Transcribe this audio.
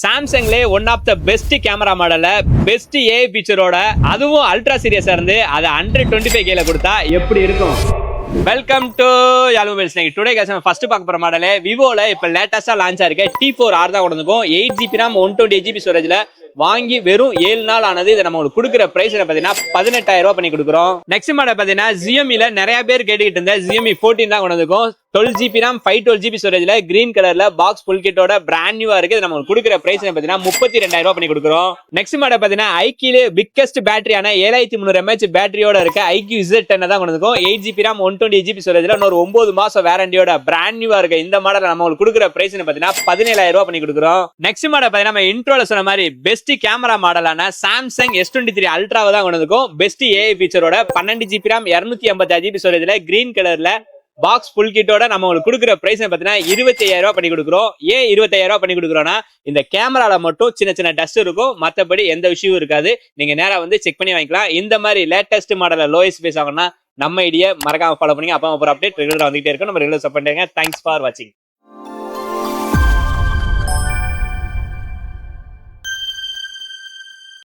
சாம்சங்லே one of the best camera மாடல best A ஃபீச்சரோட அதுவும் அல்ட்ரா சீரியஸா இருந்து அதை 125K கொடுத்தா எப்படி இருக்கும்? Welcome to Yaazh mobiles. Today கேஸ் ஃபர்ஸ்ட் பார்க்க போற மாடல் விவோல இப்ப லேட்டஸ்டா லான்ச் ஆயிருக்க T4R தான் கொண்டு வந்திருக்கும். 8GB RAM 128GB ஸ்டோரேஜ்ல வாங்கி வெறும் 7 நாள் ஆனது. இதை நம்ம கொடுக்குற பிரைஸ் பாத்தீங்கன்னா 18,000 ரூபாய் பண்ணி கொடுக்குறோம். நெக்ஸ்ட் மாடல் பாத்தீங்கன்னா Xiaomi நிறைய பேர் கேட்டுக்கிட்டு இருந்த Xiaomi 14 தான் கொண்டு வந்திருக்கும். 12GB RAM 512GB ஸ்டோரேஜ்ல கிரீன் கலர்ல பாக்ஸ் ஃபுல் கிட்டோட பிராண்ட் நியூவா இருக்கு. நம்ம கொடுக்குற பிரைஸ் பாத்தீங்கன்னா 32,000 ரூபாய் பண்ணி கொடுக்குறோம். நெக்ஸ்ட் மாடல் பாத்தீங்கன்னா ஐக்கியிலே பிக்கஸ்ட் பேட்டரியான 7300 mAh பேட்டரியோட இருக்க IQ Z10 தான் கொண்டு வந்திருக்கும். 8GB RAM 128GB ஸ்டோரேஜ்ல இன்னொரு 9 மாசம் வாரண்டியோட பிராண்ட் நியூவா இருக்க இந்த மாடல் நம்ம கொடுக்குற பிரைஸ் பாத்தீங்கன்னா 17,000 ரூபாய் பண்ணி கொடுக்குறோம். நெக்ஸ்ட் மாடல் பாத்தீங்கன்னா நம்ம இன்ட்ரோல சொன்ன மாதிரி பெஸ்ட் கேமரா மாடலான Samsung S23 அல்ட்ராவை தான் கொண்டு வந்திருக்கும். பெஸ்ட் AI ஃபீச்சரோட 12GB RAM 256GB ஸ்டோரேஜ்ல கிரீன் கலர்ல பாக்ஸ் ஃபுல் கிட்டோட நம்ம உங்களுக்கு கொடுக்குற பிரைஸ் பாத்தீங்கன்னா 25,000 ரூபாய் பண்ணி கொடுக்குறோம். ஏன் 25,000 ரூபாய் பண்ணி கொடுக்குறோம்னா இந்த கேமரால மட்டும் சின்ன சின்ன டஸ்ட் இருக்கும், மத்தபடி எந்த விஷயமும் இருக்காது. நீங்க நேரா வந்து செக் பண்ணி வாங்கிக்கலாம். இந்த மாதிரி லேட்டஸ்ட் மாடல லோயஸ்ட் பேஸ் ஆகணும்னா நம்ம ஐடியா மறக்காம ஃபாலோ பண்ணி அப்பா அப்புறம் அப்டேட் ரெகுலரா வந்துகிட்டே இருக்கும். நம்ம ரெகுலர் சப்போர்ட் பண்ணுங்க. தேங்க்ஸ் ஃபார் வாட்சிங்.